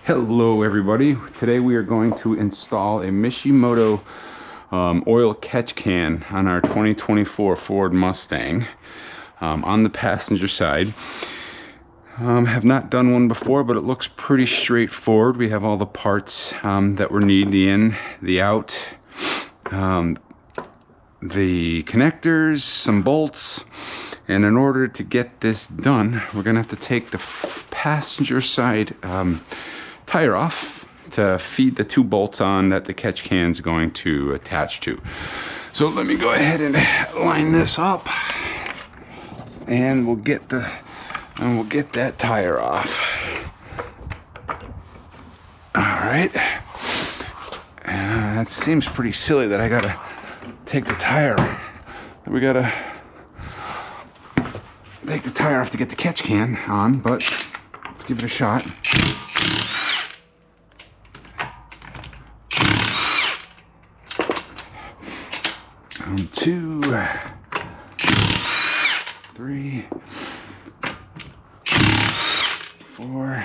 Hello everybody. Today we are going to install a Mishimoto oil catch can on our 2024 Ford Mustang on the passenger side. Have not done one before, but it looks pretty straightforward. We have all the parts that we need, the in, the out, the connectors, some bolts. And in order to get this done, we're gonna have to take the passenger side tire off to feed the two bolts on that the catch can is going to attach to. So let me go ahead and line this up, and we'll get that tire off. All right. That seems pretty silly that I gotta take the tire. We gotta take the tire off to get the catch can on, but let's give it a shot. 1, 2, 3, 4,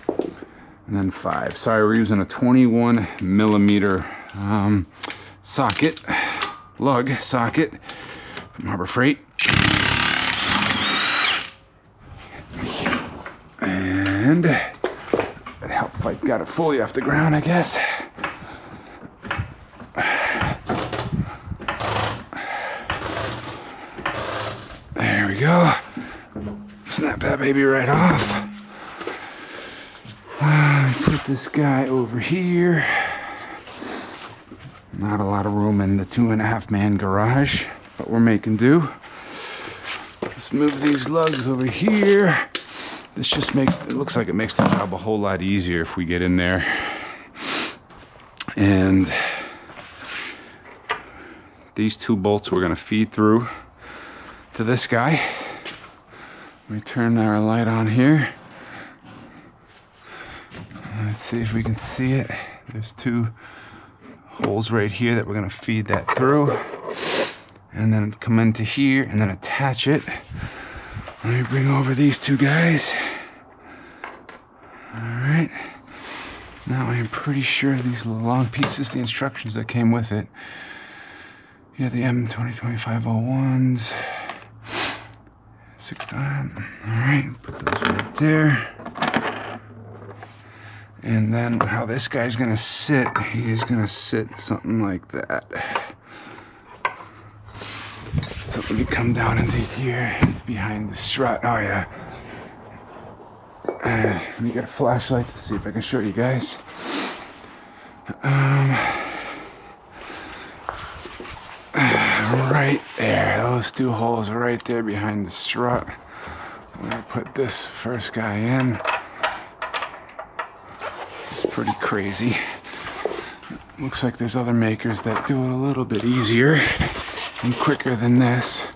and then 5. Sorry, we're using a 21 millimeter socket, lug socket from Harbor Freight. And it'd help if I got it fully off the ground, I guess. There we go. Snap that baby right off. Put this guy over here. Not a lot of room in the 2.5 man garage, but we're making do. Let's move these lugs over here. This just looks like it makes the job a whole lot easier if we get in there. And these two bolts we're gonna feed through to this guy. Let me turn our light on here. Let's see if we can see it. There's two holes right here that we're gonna feed that through. And then come into here and then attach it. Let me bring over these two guys. All right. Now I am pretty sure these long pieces, the instructions that came with it. Yeah, the M2025-01s. 6 times. All right, put those right there. And then how this guy's gonna sit, he is gonna sit something like that. So let me come down into here. It's behind the strut. Oh yeah. Let me get a flashlight to see if I can show you guys. Right there, those two holes are right there behind the strut. I'm gonna put this first guy in. It's pretty crazy. Looks like there's other makers that do it a little bit easier and quicker than this.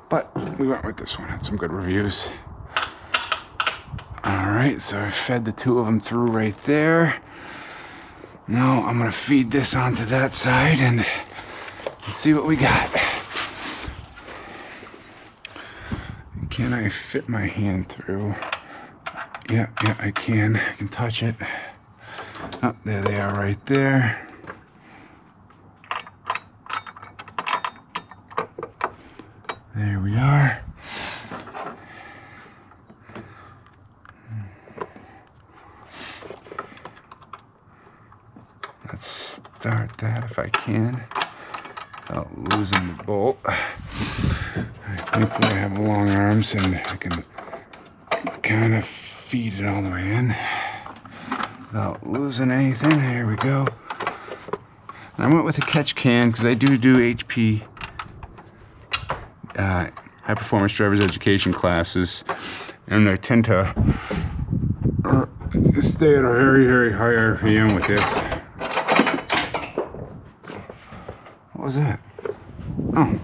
But we went with this one, had some good reviews. All right, so I fed the two of them through right there. Now I'm gonna feed this onto that side and let's see what we got. Can I fit my hand through? Yeah, I can. I can touch it. Oh, there they are right there. There we are. Let's start that if I can without losing the bolt. Thankfully I have long arms and I can kind of feed it all the way in without losing anything. There we go. And I went with a catch can because I do HP high performance driver's education classes, and I tend to stay at a very high RPM with this. What was that? Oh,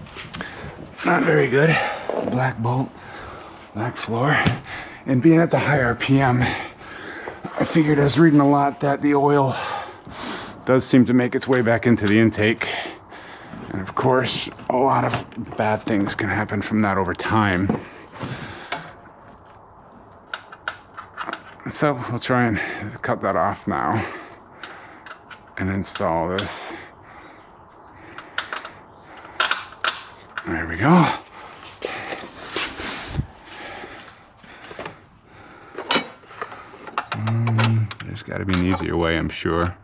not very good. Black bolt, black floor, and being at the high RPM, I figured I was reading a lot that the oil does seem to make its way back into the intake. And of course, a lot of bad things can happen from that over time. So we'll try and cut that off now and install this. There we go. There's got to be an easier way, I'm sure,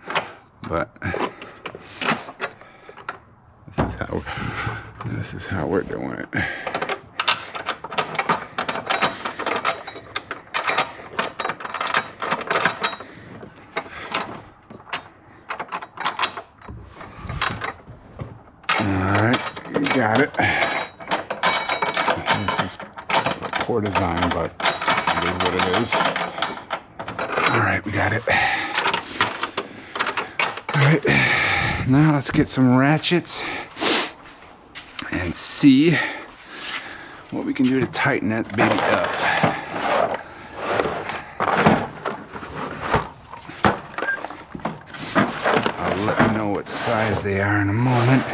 but this is how we're doing it. Got it. This is poor design, but it is what it is. All right, we got it. All right, now let's get some ratchets and see what we can do to tighten that baby up. I'll let you know what size they are in a moment.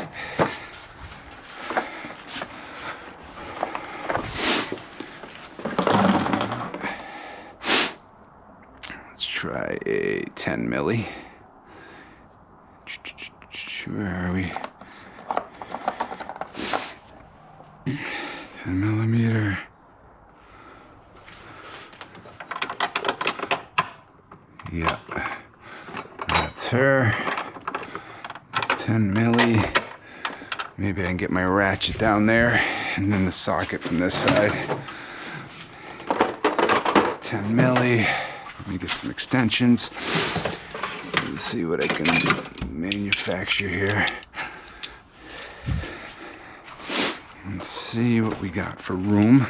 Try a 10 milli. Where are we? 10 millimeter. Yep. That's her. 10 milli. Maybe I can get my ratchet down there and then the socket from this side. 10 milli. Let me get some extensions. Let's see what I can manufacture here. Let's see what we got for room.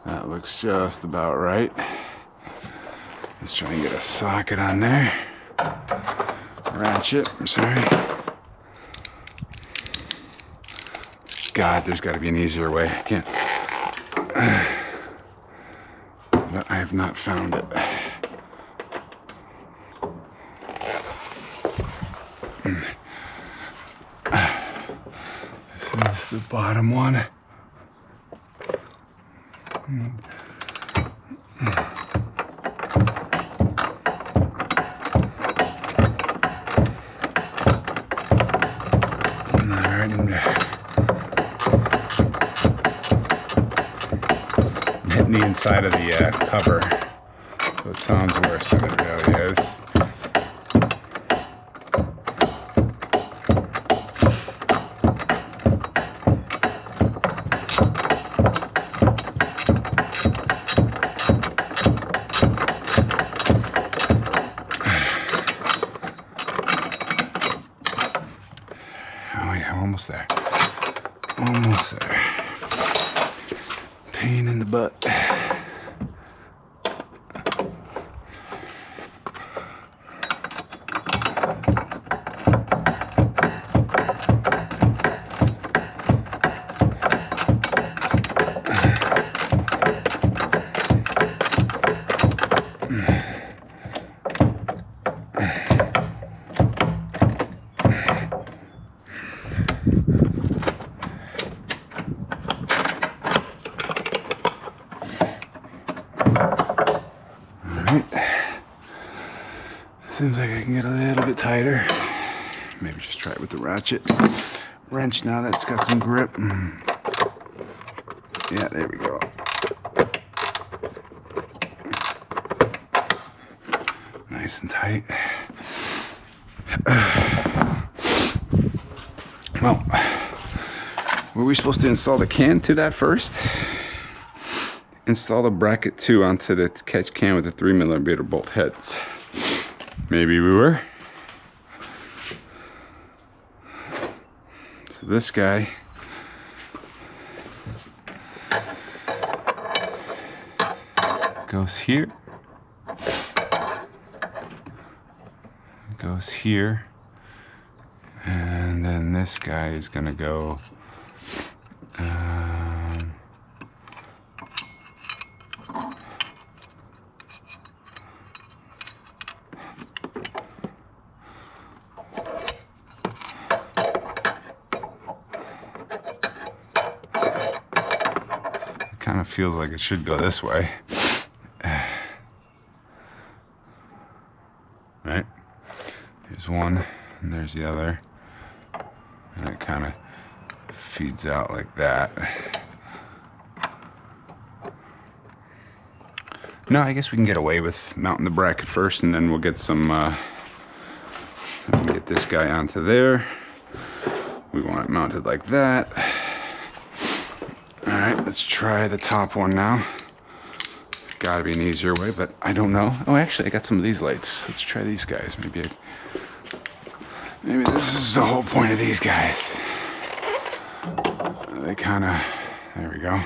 That looks just about right. Let's try and get a socket on there. Ratchet, I'm sorry. God, there's got to be an easier way. I can't. But I have not found it. This is the bottom one. I'm hitting the inside of the cover, so it sounds worse than it really is. Oh yeah, almost there. Almost there. Pain in the butt. Seems like I can get a little bit tighter. Maybe just try it with the ratchet wrench now that's got some grip. Yeah, there we go. Nice and tight. Well, were we supposed to install the can to that first? Install the bracket 2 onto the catch can with the 3mm bolt heads. Maybe we were. So this guy goes here. Goes here. And then this guy is gonna go Kind of feels like it should go this way. Right? Here's one, and there's the other. And it kind of feeds out like that. No, I guess we can get away with mounting the bracket first, and then we'll get some, get this guy onto there. We want it mounted like that. All right, let's try the top one now. Gotta be an easier way, but I don't know. Oh, actually, I got some of these lights. Let's try these guys. Maybe this is the whole point of these guys. They kind of, there we go.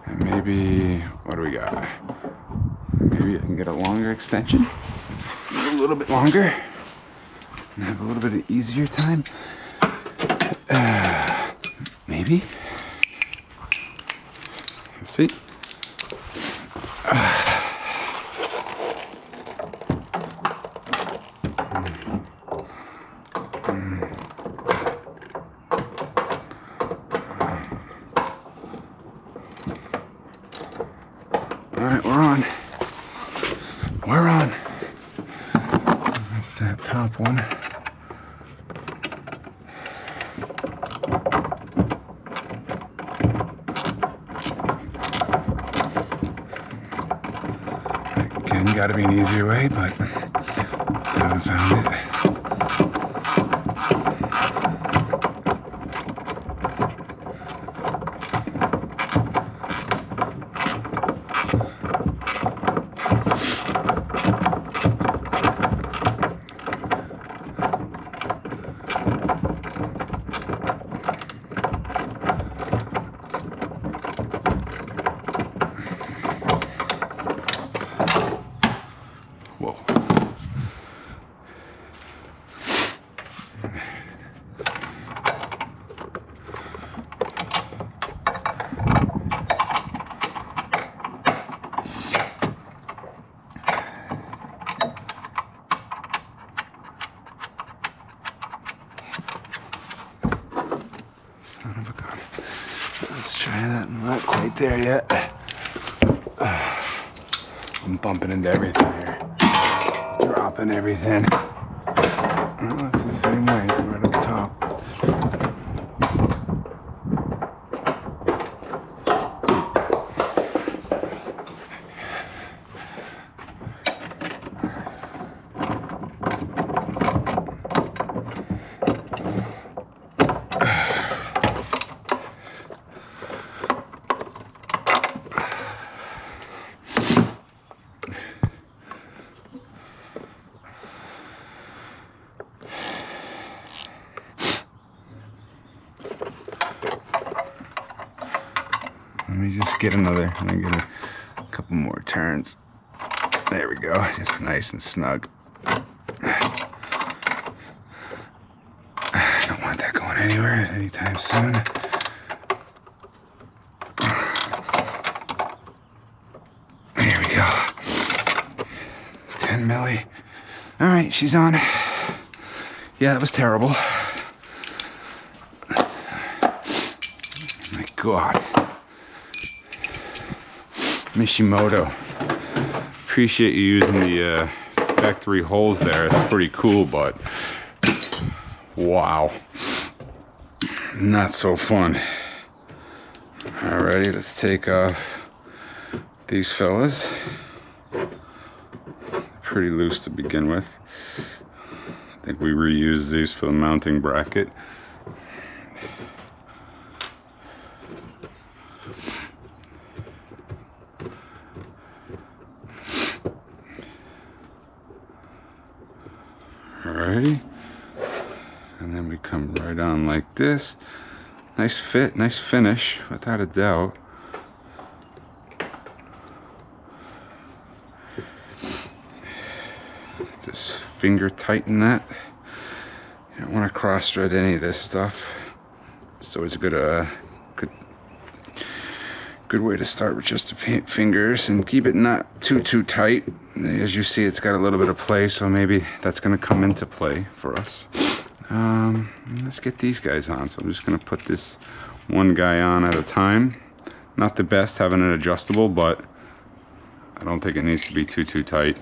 And maybe, what do we got? Maybe I can get a longer extension. A little bit longer. And have a little bit of easier time. Maybe. Let's see. All right, we're on. We're on. That's that top one. Again, gotta be an easier way, but I haven't found it. Whoa. Son of a gun. Let's try that. Not quite there yet. I'm bumping into everything here. Dropping everything. Oh, it's the same way, right up top. Let me just get another, let me get a couple more turns. There we go, just nice and snug. I don't want that going anywhere anytime soon. There we go. 10 milli. All right, she's on. Yeah, that was terrible. My God. Mishimoto. Appreciate you using the factory holes there. It's pretty cool, but wow. Not so fun. Alrighty, let's take off these fellas. Pretty loose to begin with. I think we reused these for the mounting bracket. Alrighty, and then we come right on like this. Nice fit, nice finish, without a doubt. Just finger tighten that. You don't want to cross thread any of this stuff. It's always a good way to start with just the fingers, and keep it not too tight. As you see, it's got a little bit of play, so maybe that's going to come into play for us. Let's get these guys on. So I'm just gonna put this one guy on at a time. Not the best having it adjustable, but I don't think it needs to be too tight.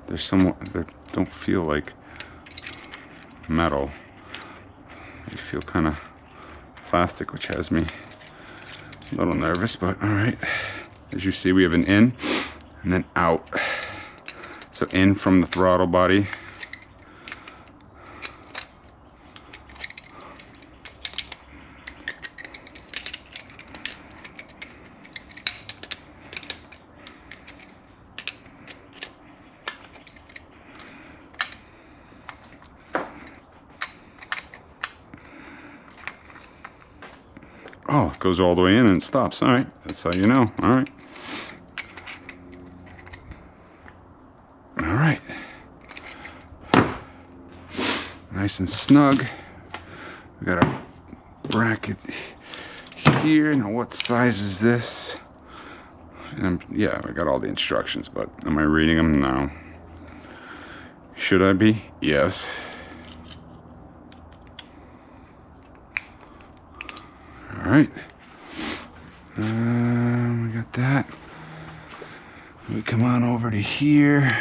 There's some that don't feel like metal. They feel kind of plastic, which has me a little nervous, but all right. As you see, we have an in and then out. So in from the throttle body. Oh, it goes all the way in and stops. All right, that's how you know. All right. All right. Nice and snug. We got a bracket here. Now, what size is this? And yeah, I got all the instructions, but am I reading them? No. Should I be? Yes. All right, we got that. We come on over to here.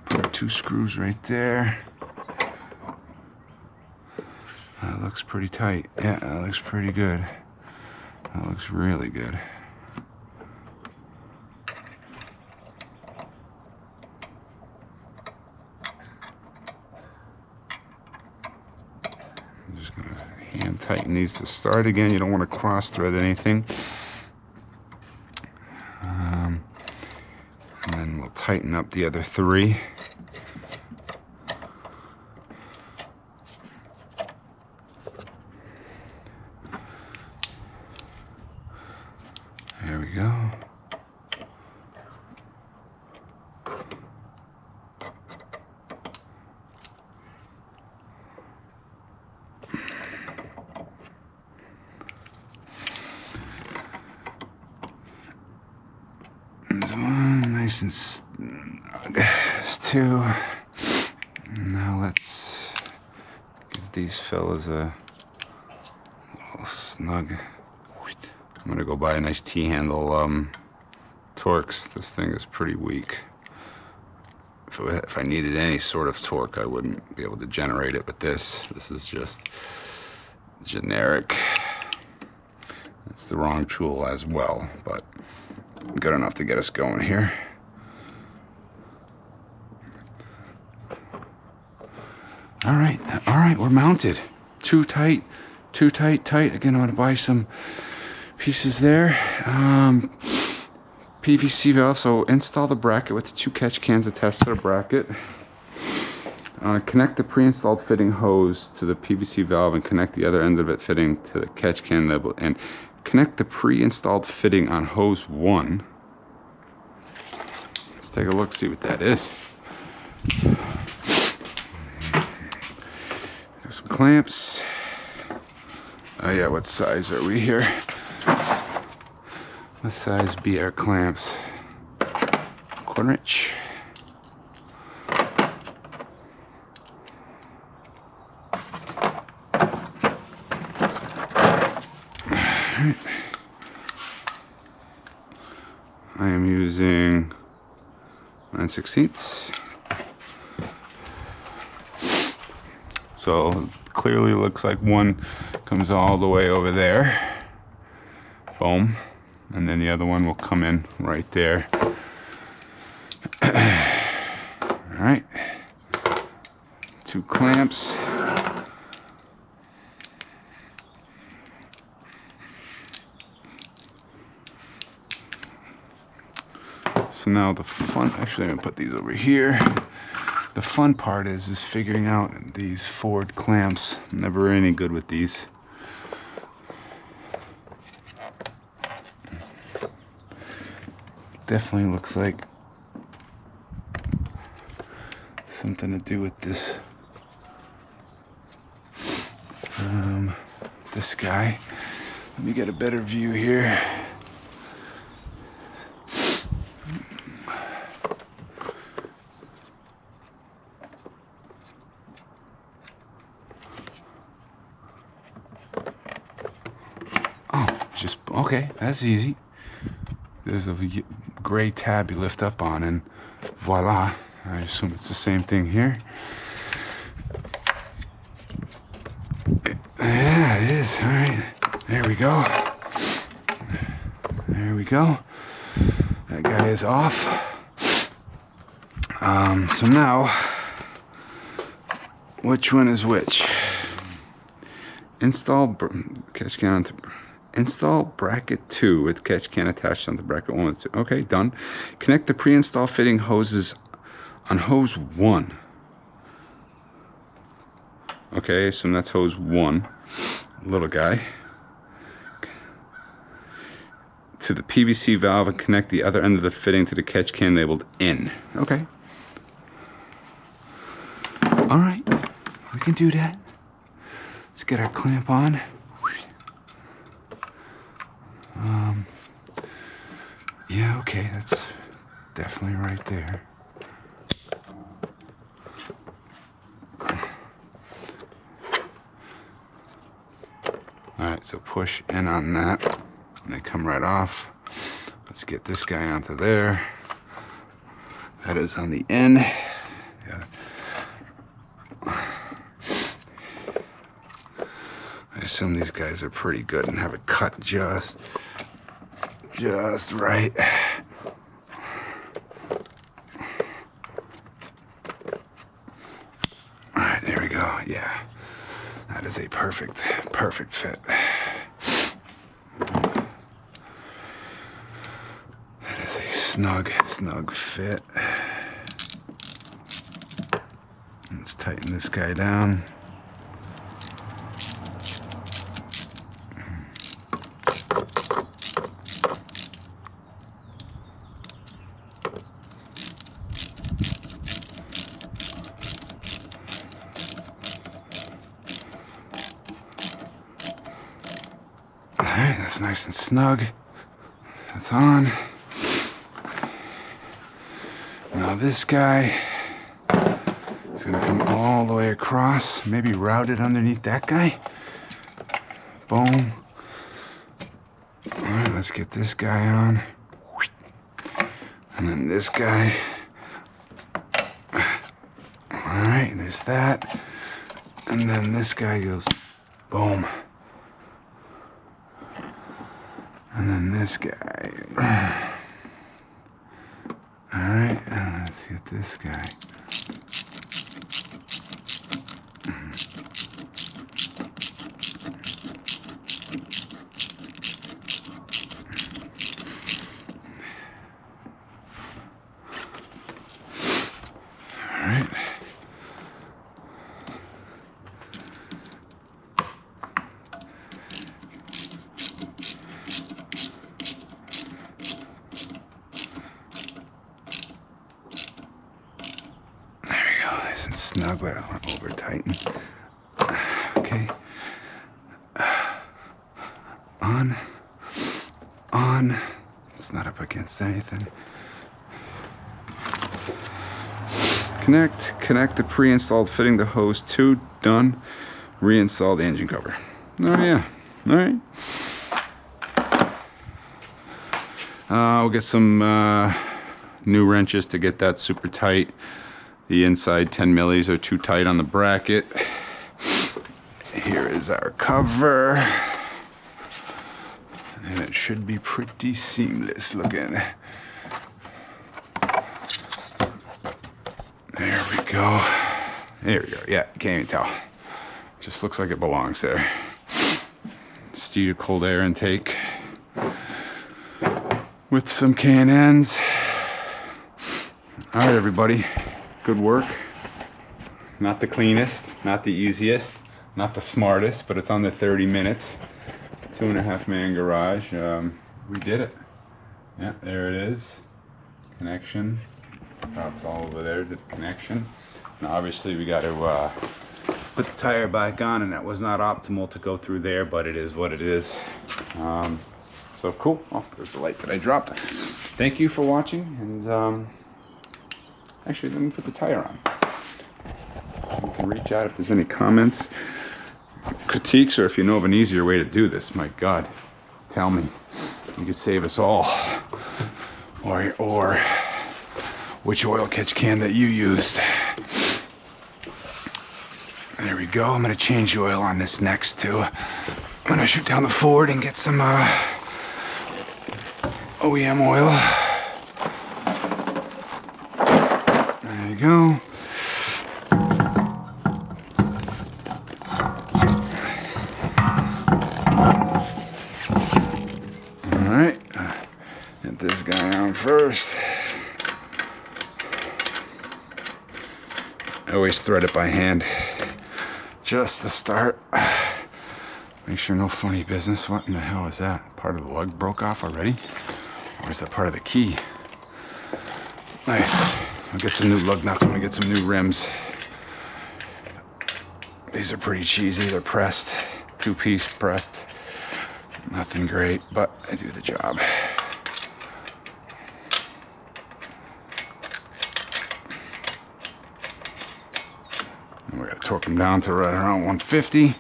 Put our 2 screws right there. That looks pretty tight. Yeah, that looks pretty good. That looks really good. I'm just gonna hand tighten these to start again. You don't want to cross thread anything. And then we'll tighten up the other 3. There we go. There's 1, nice and snug. There's 2. Now let's give these fellas a little snug. I'm gonna go buy a nice T-handle Torx. This thing is pretty weak. If I needed any sort of torque, I wouldn't be able to generate it with this. This is just generic. It's the wrong tool as well, but good enough to get us going here. All right, we're mounted. Too tight. Again, I'm gonna buy some pieces there. PVC valve, so install the bracket with the 2 catch cans attached to the bracket. Connect the pre-installed fitting hose to the PVC valve and connect the other end of it fitting to the catch can label, and connect the pre-installed fitting on hose 1. Let's take a look, see what that is. Got some clamps. Oh yeah, what size are we here? What size be our clamps? 1/4 inch. Alright. I am using 9/16. So clearly looks like one comes all the way over there. Boom. And then the other one will come in right there. All right. 2 clamps. So now the fun, actually I'm gonna put these over here. The fun part is figuring out these Ford clamps. I'm never any good with these. Definitely looks like something to do with this this guy. Let me get a better view here. okay, that's easy. There's a gray tab you lift up on, and voila. I assume it's the same thing here. Yeah, it is. All right, there we go. There we go. That guy is off. So now, which one is which? Install catch can onto, install bracket 2 with catch can attached onto bracket 1 with 2. Okay, done. Connect the pre-install fitting hoses on hose 1. Okay, so that's hose 1, little guy, to the PVC valve and connect the other end of the fitting to the catch can labeled in. Okay. All right, we can do that. Let's get our clamp on. Yeah, okay, that's definitely right there. All right, so push in on that, and they come right off. Let's get this guy onto there. That is on the in. Yeah. I assume these guys are pretty good and have it cut just right. All right, there we go. Yeah, that is a perfect fit. That is a snug fit. Let's tighten this guy down. Alright, that's nice and snug. That's on. Now this guy is going to come all the way across, maybe route it underneath that guy. Boom. Alright, let's get this guy on. And then this guy. Alright, there's that. And then this guy goes boom. And then this guy. Alright, let's get this guy. Alright. Snug, but I don't want to over tighten. Okay. On. It's not up against anything. Connect the pre-installed fitting to hose 2. Done. Reinstall the engine cover. Oh yeah. All right. We'll get some new wrenches to get that super tight. The inside 10 millis are too tight on the bracket. Here is our cover. And it should be pretty seamless looking. There we go. There we go. Yeah, can't even tell. Just looks like it belongs there. Steer cold air intake with some Can-Ns. All right, everybody. Good work. Not the cleanest, not the easiest, not the smartest, but it's under 30 minutes. 2.5 man garage. We did it. Yeah, there it is. Connection. It's all over there, the connection. Now obviously we got to put the tire back on, and that was not optimal to go through there, but it is what it is. So cool. Oh, there's the light that I dropped. Thank you for watching, and actually, let me put the tire on. You can reach out if there's any comments, critiques, or if you know of an easier way to do this. My God, tell me. You could save us all. Or which oil catch can that you used. There we go. I'm gonna change the oil on this next too. I'm gonna shoot down the Ford and get some OEM oil. There you go. All right, get this guy on first. I always thread it by hand, just to start. Make sure no funny business. What in the hell is that? Part of the lug broke off already? Or is that part of the key? Nice. I'll get some new lug nuts when I get some new rims. These are pretty cheesy. They're pressed, 2-piece pressed. Nothing great, but I do the job. And we gotta torque them down to right around 150.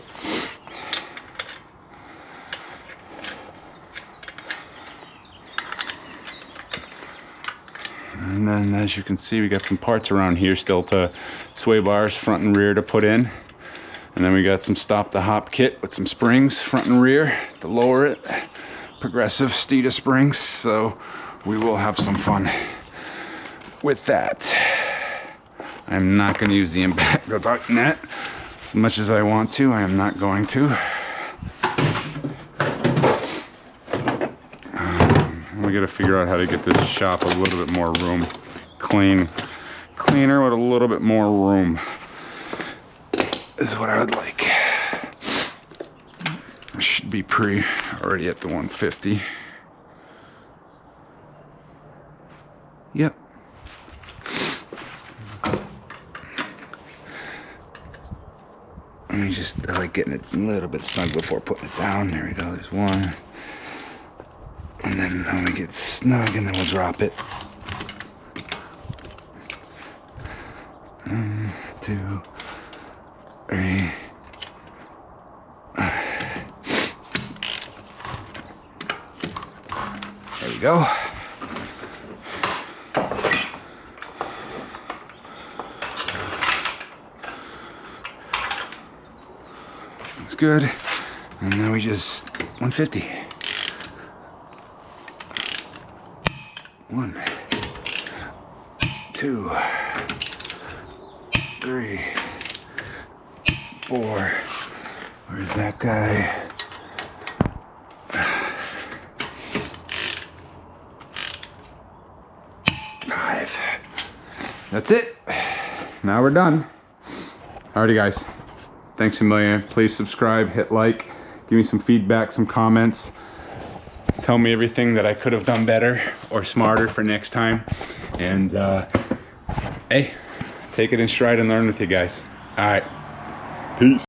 And then, as you can see, we got some parts around here still to sway bars front and rear to put in. And then we got some stop the hop kit with some springs front and rear to lower it. Progressive Steeda springs. So we will have some fun with that. I'm not going to use the impact duct net as much as I want to. I am not going to. We got to figure out how to get this shop a little bit more room. Cleaner with a little bit more room is what I would like. I should be already at the 150. Yep. Let me just, I like getting it a little bit snug before putting it down. There we go, there's one. And then when we get snug, and then we'll drop it. 1, 2, 3. There we go. That's good. And then we just 150. 1, 2, 3, 4. Where's that guy? 5. That's it. Now we're done. Alrighty, guys. Thanks a million. Please subscribe, hit like, give me some feedback, some comments. Tell me everything that I could have done better or smarter for next time. And hey, take it in stride and learn with you guys. All right, peace.